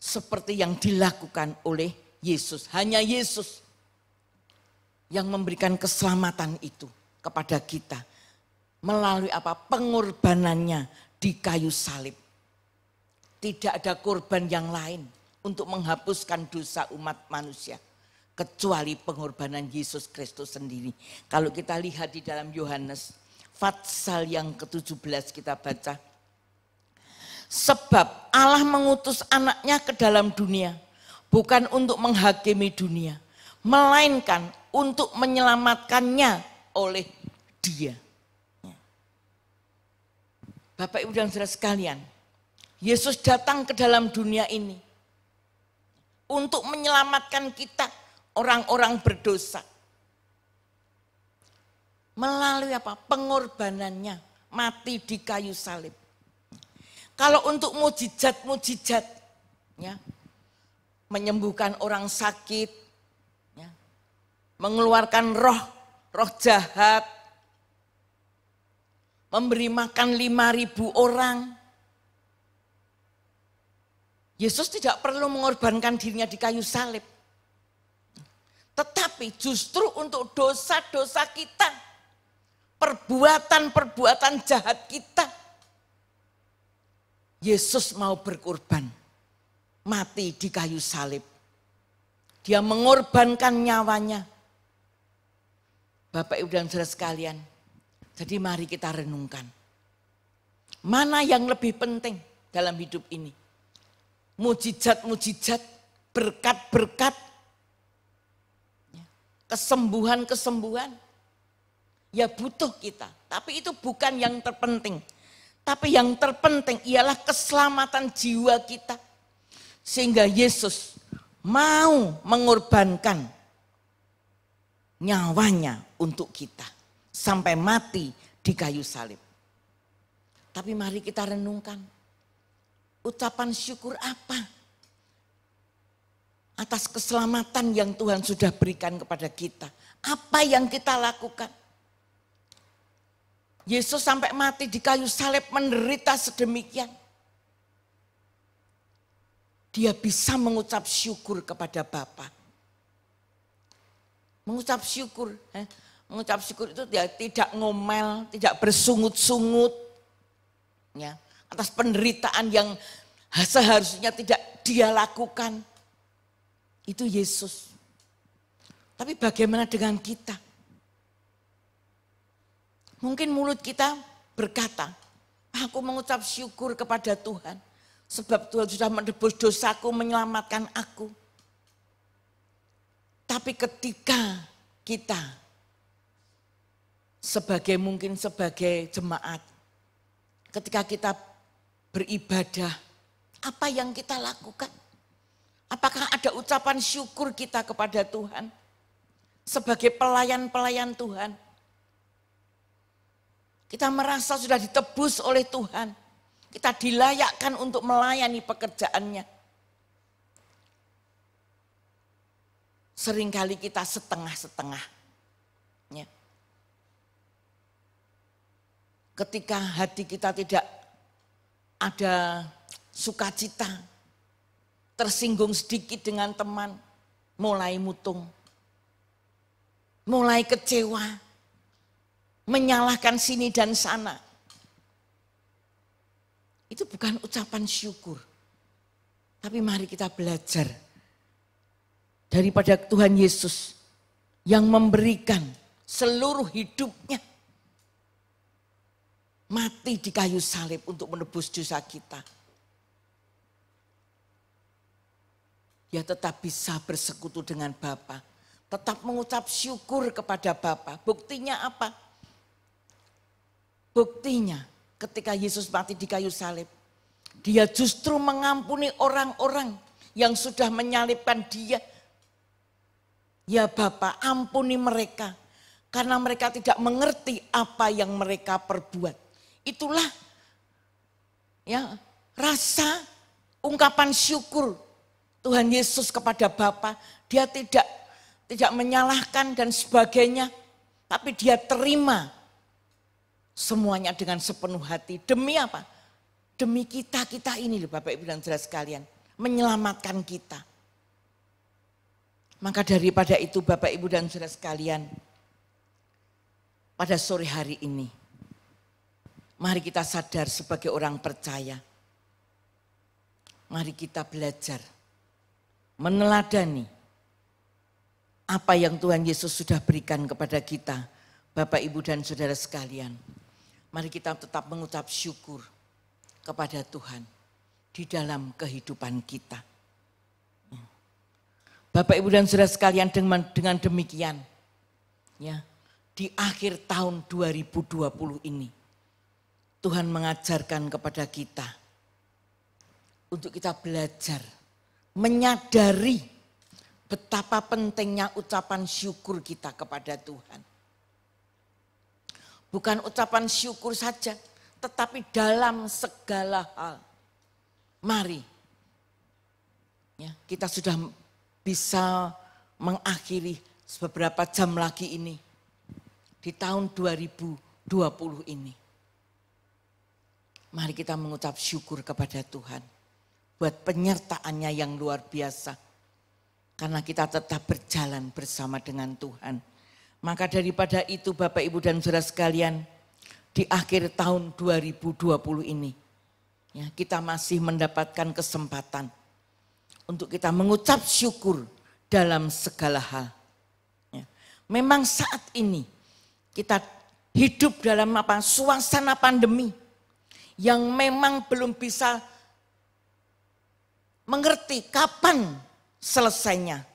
seperti yang dilakukan oleh Yesus. Hanya Yesus yang memberikan keselamatan itu kepada kita. Melalui apa? Pengorbanannya di kayu salib. Tidak ada korban yang lain untuk menghapuskan dosa umat manusia. Kecuali pengorbanan Yesus Kristus sendiri. Kalau kita lihat di dalam Yohanes pasal yang ke-17 kita baca. Sebab Allah mengutus anaknya ke dalam dunia. Bukan untuk menghakimi dunia. Melainkan untuk menyelamatkannya oleh Dia. Bapak, Ibu, dan saudara sekalian, Yesus datang ke dalam dunia ini untuk menyelamatkan kita, orang-orang berdosa. Melalui apa? Pengorbanannya, mati di kayu salib. Kalau untuk mujizat-mujizat, ya, menyembuhkan orang sakit, ya, mengeluarkan roh jahat, memberi makan 5.000 orang. Yesus tidak perlu mengorbankan dirinya di kayu salib. Tetapi justru untuk dosa-dosa kita, perbuatan-perbuatan jahat kita, Yesus mau berkorban, mati di kayu salib. Dia mengorbankan nyawanya. Bapak, Ibu, dan saudara sekalian, jadi mari kita renungkan. Mana yang lebih penting dalam hidup ini? Mujizat-mujizat, berkat-berkat, kesembuhan-kesembuhan. Ya butuh kita, tapi itu bukan yang terpenting. Tapi yang terpenting ialah keselamatan jiwa kita. Sehingga Yesus mau mengorbankan nyawanya untuk kita. Sampai mati di kayu salib. Tapi mari kita renungkan. Ucapan syukur apa? Atas keselamatan yang Tuhan sudah berikan kepada kita. Apa yang kita lakukan? Yesus sampai mati di kayu salib, menderita sedemikian. Dia bisa mengucap syukur kepada Bapa. Mengucap syukur. Mengucap syukur itu dia tidak ngomel, tidak bersungut-sungut. Ya, atas penderitaan yang seharusnya tidak dia lakukan. Itu Yesus. Tapi bagaimana dengan kita? Mungkin mulut kita berkata, aku mengucap syukur kepada Tuhan. Sebab Tuhan sudah menebus dosaku, menyelamatkan aku. Tapi ketika kita mungkin sebagai jemaat, ketika kita beribadah, apa yang kita lakukan? Apakah ada ucapan syukur kita kepada Tuhan? Sebagai pelayan-pelayan Tuhan. Kita merasa sudah ditebus oleh Tuhan. Kita dilayakkan untuk melayani pekerjaannya. Seringkali kita setengah-setengah. Ya. Ketika hati kita tidak ada sukacita, tersinggung sedikit dengan teman, mulai mutung, mulai kecewa, menyalahkan sini dan sana. Itu bukan ucapan syukur. Tapi mari kita belajar daripada Tuhan Yesus yang memberikan seluruh hidupnya mati di kayu salib untuk menebus dosa kita. Dia tetap bisa bersekutu dengan Bapa, tetap mengucap syukur kepada Bapa. Buktinya apa? Buktinya ketika Yesus mati di kayu salib, dia justru mengampuni orang-orang yang sudah menyalibkan dia. Ya Bapa, ampuni mereka karena mereka tidak mengerti apa yang mereka perbuat. Itulah ya rasa ungkapan syukur Tuhan Yesus kepada Bapa. Dia tidak menyalahkan dan sebagainya, tapi dia terima semuanya dengan sepenuh hati. Demi apa? Demi kita ini loh Bapak Ibu dan Saudara sekalian. Menyelamatkan kita. Maka daripada itu Bapak Ibu dan Saudara sekalian. Pada sore hari ini. Mari kita sadar sebagai orang percaya. Mari kita belajar. Meneladani. Apa yang Tuhan Yesus sudah berikan kepada kita. Bapak Ibu dan Saudara sekalian. Mari kita tetap mengucap syukur kepada Tuhan di dalam kehidupan kita. Bapak Ibu dan Saudara sekalian, dengan demikian ya, di akhir tahun 2020 ini Tuhan mengajarkan kepada kita untuk kita belajar menyadari betapa pentingnya ucapan syukur kita kepada Tuhan. Bukan ucapan syukur saja, tetapi dalam segala hal. Mari, ya, kita sudah bisa mengakhiri beberapa jam lagi ini. Di tahun 2020 ini. Mari kita mengucap syukur kepada Tuhan. Buat penyertaannya yang luar biasa. Karena kita tetap berjalan bersama dengan Tuhan. Maka daripada itu Bapak Ibu dan Saudara sekalian, di akhir tahun 2020 ini, ya, kita masih mendapatkan kesempatan untuk kita mengucap syukur dalam segala hal. Ya. Memang saat ini kita hidup dalam suasana pandemi yang memang belum bisa mengerti kapan selesainya.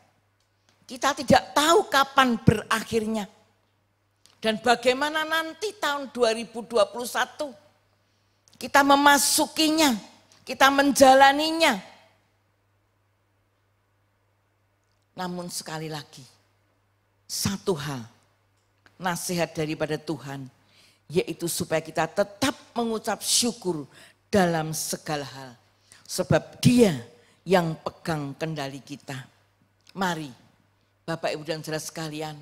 Kita tidak tahu kapan berakhirnya. Dan bagaimana nanti tahun 2021 kita memasukinya, kita menjalaninya. Namun sekali lagi, satu hal, nasihat daripada Tuhan, yaitu supaya kita tetap mengucap syukur dalam segala hal. Sebab Dia yang pegang kendali kita. Mari Bapak Ibu dan Saudara sekalian,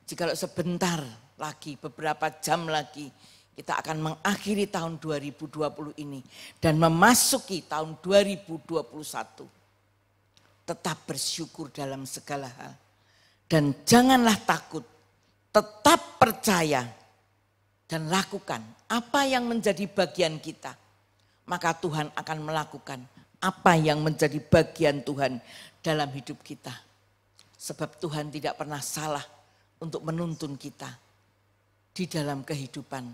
jikalau sebentar lagi, beberapa jam lagi kita akan mengakhiri tahun 2020 ini dan memasuki tahun 2021. Tetap bersyukur dalam segala hal dan janganlah takut, tetap percaya dan lakukan apa yang menjadi bagian kita. Maka Tuhan akan melakukan apa yang menjadi bagian Tuhan dalam hidup kita. Sebab Tuhan tidak pernah salah untuk menuntun kita di dalam kehidupan.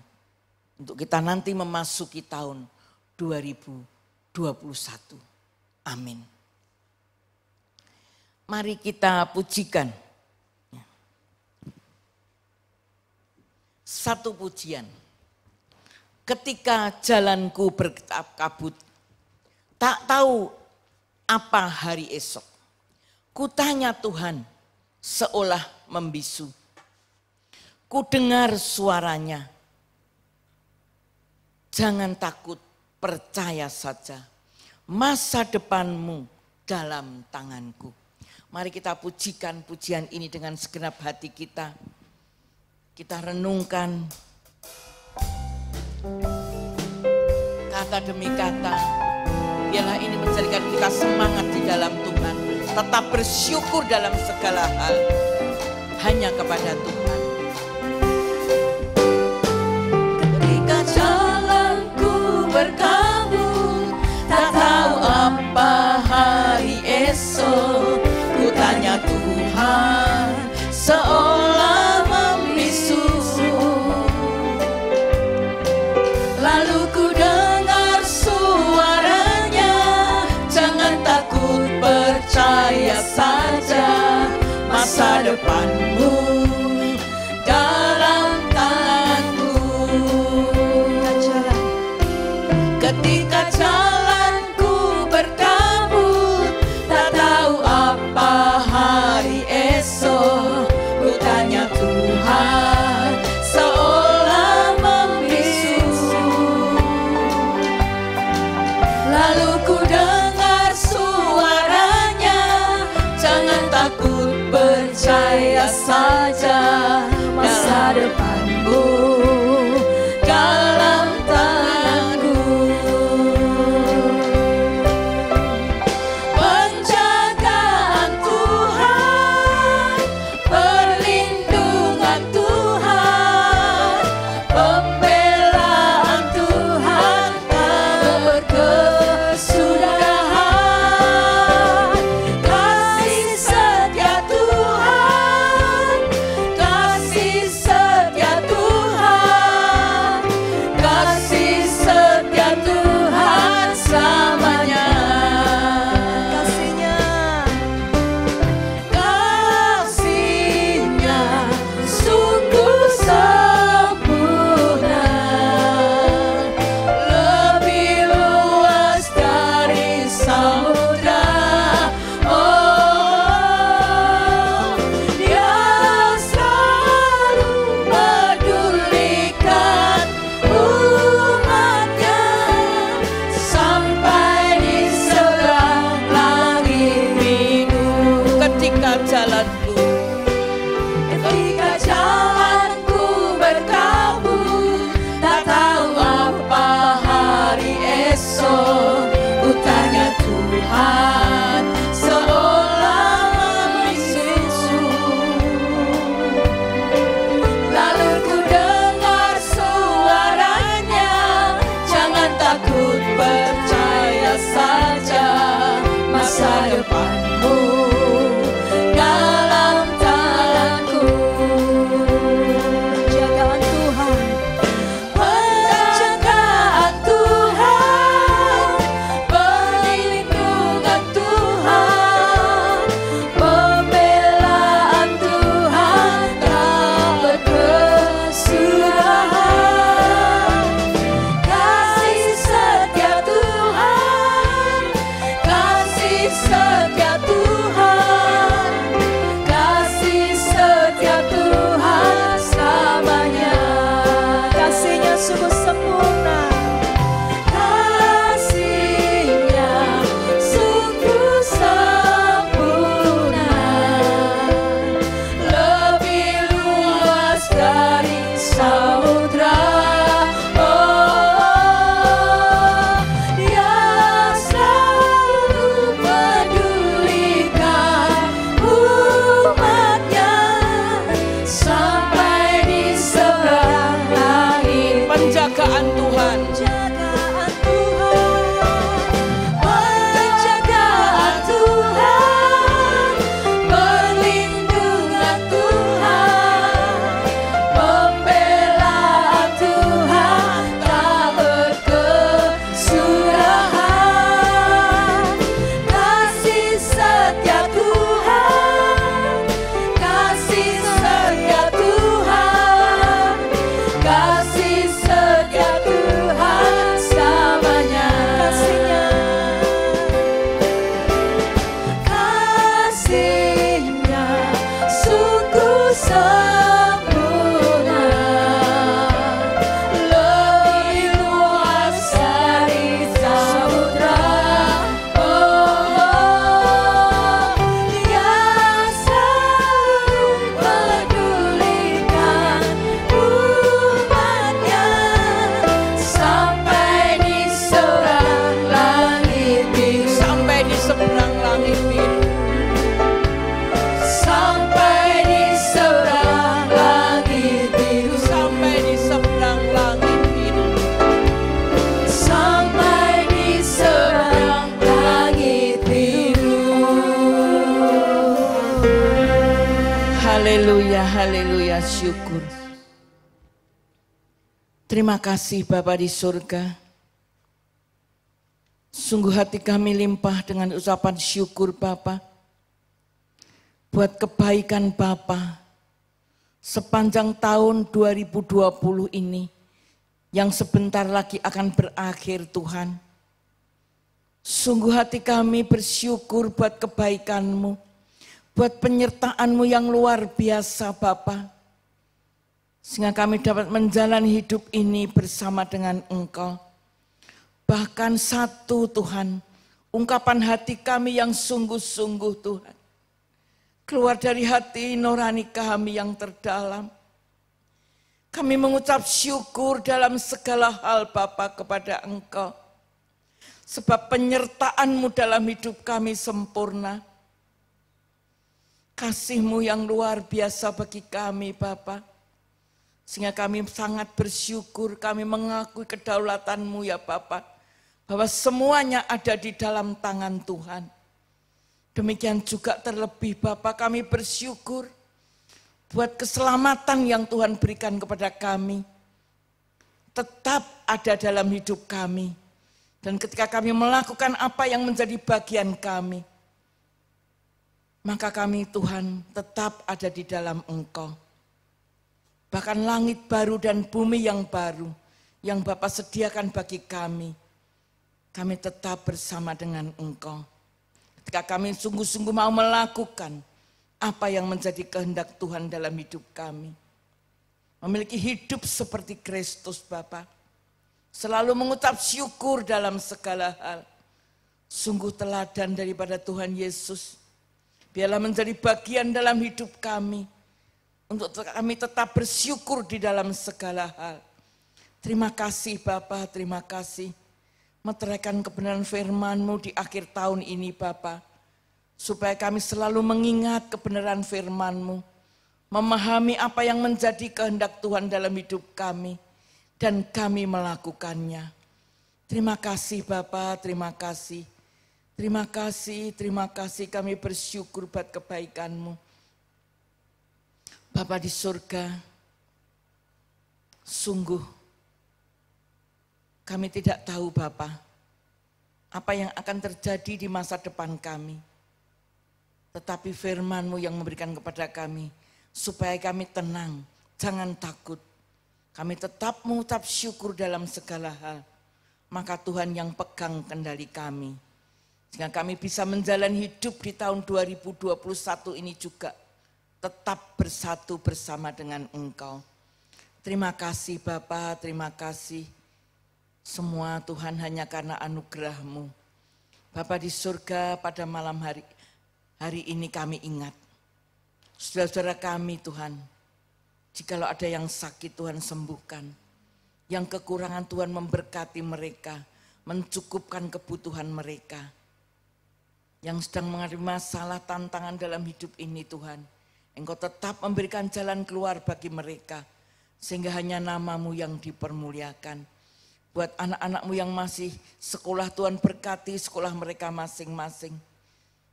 Untuk kita nanti memasuki tahun 2021. Amin. Mari kita pujikan. Satu pujian. Ketika jalanku berkabut, tak tahu apa hari esok. Kutanya Tuhan seolah membisu. Ku dengar suaranya. Jangan takut, percaya saja. Masa depanmu dalam tanganku. Mari kita pujikan pujian ini dengan segenap hati kita. Kita renungkan kata demi kata. Biarlah ini menjadikan kita semangat di dalam Tuhan. Tetap bersyukur dalam segala hal. Hanya kepada Tuhan. Ketika jalanku berkabut, tak tahu apa hari esok. Ku tanya Tuhan seolah membisu. Lalu ku dengar suaranya, jangan takut, percaya saja. Masa depanmu dalam tanganku. Ketika jalanku berkabut, tak tahu apa hari esok. Ku tanya Tuhan seolah membisu. Lalu ku dengar suaranya, jangan takut, percaya saja. penjagaan Tuhan. Penjagaan Tuhan, perlindungan Tuhan, pembelaan Tuhan tak berkesudahan. Kasih setia Tuhan, kasih setia Tuhan, kasih setia Tuhan selamanya. Kasihnya sungguh sempurna, lebih luas dari samudra. Dia selalu pedulikan umatnya sampai di seberang langit biru. Sampai di seberang langit biru. Sampai di seberang langit biru. Sampai di seberang langit biru. Sampai di seberang langit biru. Haleluya, haleluya, syukur. Terima kasih Bapa di surga. Sungguh hati kami limpah dengan ucapan syukur Bapa. Buat kebaikan Bapa sepanjang tahun 2020 ini yang sebentar lagi akan berakhir Tuhan. Sungguh hati kami bersyukur buat kebaikan-Mu, buat penyertaan-Mu yang luar biasa Bapa. Sehingga kami dapat menjalani hidup ini bersama dengan Engkau. Bahkan satu Tuhan, ungkapan hati kami yang sungguh-sungguh Tuhan. Keluar dari hati nurani kami yang terdalam. Kami mengucap syukur dalam segala hal Bapa kepada Engkau. Sebab penyertaan-Mu dalam hidup kami sempurna. Kasih-Mu yang luar biasa bagi kami Bapa. Sehingga kami sangat bersyukur, kami mengakui kedaulatan-Mu ya Bapa. Bahwa semuanya ada di dalam tangan Tuhan. Demikian juga terlebih Bapa kami bersyukur buat keselamatan yang Tuhan berikan kepada kami. Tetap ada dalam hidup kami. Dan ketika kami melakukan apa yang menjadi bagian kami, maka kami Tuhan tetap ada di dalam Engkau. Bahkan langit baru dan bumi yang baru yang Bapa sediakan bagi kami tetap bersama dengan Engkau. Ketika kami sungguh-sungguh mau melakukan apa yang menjadi kehendak Tuhan dalam hidup kami. Memiliki hidup seperti Kristus Bapa. Selalu mengucap syukur dalam segala hal. Sungguh teladan daripada Tuhan Yesus. Biarlah menjadi bagian dalam hidup kami. Untuk kami tetap bersyukur di dalam segala hal. Terima kasih Bapa, terima kasih. Meteraikan kebenaran firman-Mu di akhir tahun ini Bapa. Supaya kami selalu mengingat kebenaran firman-Mu. Memahami apa yang menjadi kehendak Tuhan dalam hidup kami. Dan kami melakukannya. Terima kasih Bapa, terima kasih. Terima kasih, terima kasih kami bersyukur buat kebaikan-Mu. Bapa di surga, sungguh kami tidak tahu Bapa, apa yang akan terjadi di masa depan kami. Tetapi firman-Mu yang memberikan kepada kami, supaya kami tenang, jangan takut. Kami tetap mengucap syukur dalam segala hal. Maka Tuhan yang pegang kendali kami. Sehingga kami bisa menjalani hidup di tahun 2021 ini juga. Tetap bersatu bersama dengan Engkau. Terima kasih Bapa, terima kasih. Semua Tuhan hanya karena anugerah-Mu. Bapa di surga pada malam hari ini kami ingat. Saudara-saudara kami Tuhan, jikalau ada yang sakit Tuhan sembuhkan. Yang kekurangan Tuhan memberkati mereka, mencukupkan kebutuhan mereka. Yang sedang mengalami masalah tantangan dalam hidup ini Tuhan. Engkau tetap memberikan jalan keluar bagi mereka. sehingga hanya nama-Mu yang dipermuliakan. Buat anak-anak-Mu yang masih sekolah, Tuhan berkati sekolah mereka masing-masing.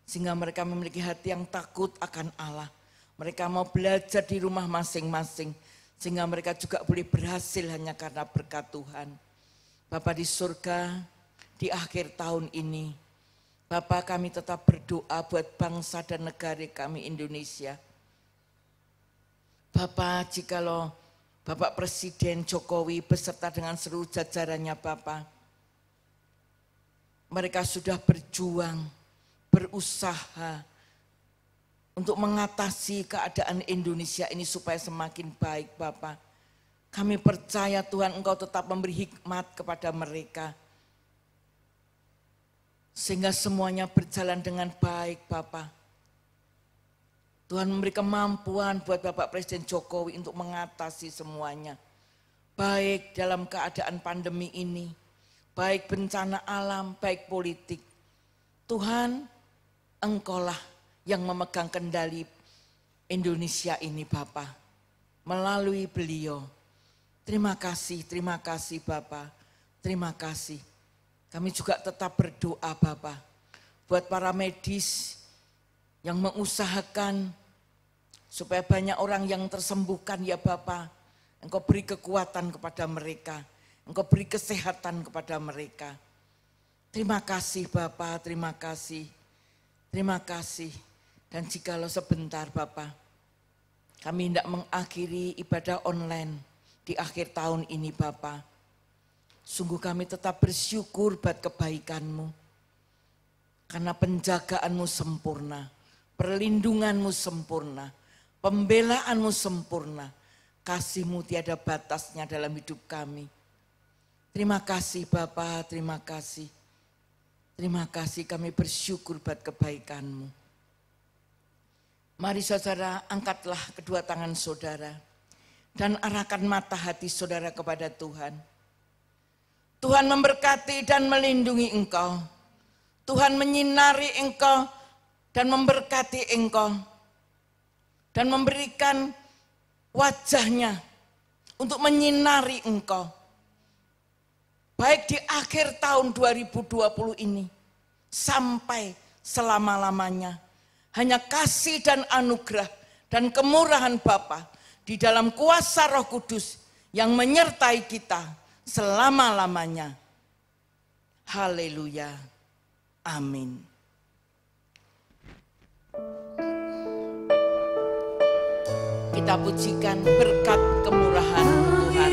Sehingga mereka memiliki hati yang takut akan Allah. Mereka mau belajar di rumah masing-masing. Sehingga mereka juga boleh berhasil hanya karena berkat Tuhan. Bapa di surga, di akhir tahun ini, Bapa, kami tetap berdoa buat bangsa dan negara kami Indonesia. Bapa, jikalau Bapak Presiden Jokowi beserta dengan seluruh jajarannya Bapa, mereka sudah berjuang, berusaha untuk mengatasi keadaan Indonesia ini supaya semakin baik Bapa. Kami percaya Tuhan Engkau tetap memberi hikmat kepada mereka. Sehingga semuanya berjalan dengan baik Bapa. Tuhan memberi kemampuan buat Bapak Presiden Jokowi untuk mengatasi semuanya. Baik dalam keadaan pandemi ini, baik bencana alam, baik politik. Tuhan, Engkaulah yang memegang kendali Indonesia ini Bapa. Melalui beliau. Terima kasih Bapa. Terima kasih. Kami juga tetap berdoa Bapa, buat para medis yang mengusahakan supaya banyak orang yang tersembuhkan ya Bapa. Engkau beri kekuatan kepada mereka, Engkau beri kesehatan kepada mereka. Terima kasih Bapa, terima kasih. Terima kasih. Dan jikalau sebentar Bapa, kami hendak mengakhiri ibadah online di akhir tahun ini Bapa. Sungguh kami tetap bersyukur buat kebaikan-Mu. Karena penjagaan-Mu sempurna, perlindungan-Mu sempurna, pembelaan-Mu sempurna, kasih-Mu tiada batasnya dalam hidup kami. Terima kasih Bapa, terima kasih. Terima kasih kami bersyukur buat kebaikan-Mu. Mari saudara, angkatlah kedua tangan saudara dan arahkan mata hati saudara kepada Tuhan. Tuhan memberkati dan melindungi engkau. Tuhan menyinari engkau dan memberkati engkau. Dan memberikan wajahnya untuk menyinari engkau. Baik di akhir tahun 2020 ini sampai selama-lamanya. Hanya kasih dan anugerah dan kemurahan Bapa di dalam kuasa Roh Kudus yang menyertai kita selama-lamanya. Haleluya. Amin. Kita pujikan berkat kemurahan Tuhan.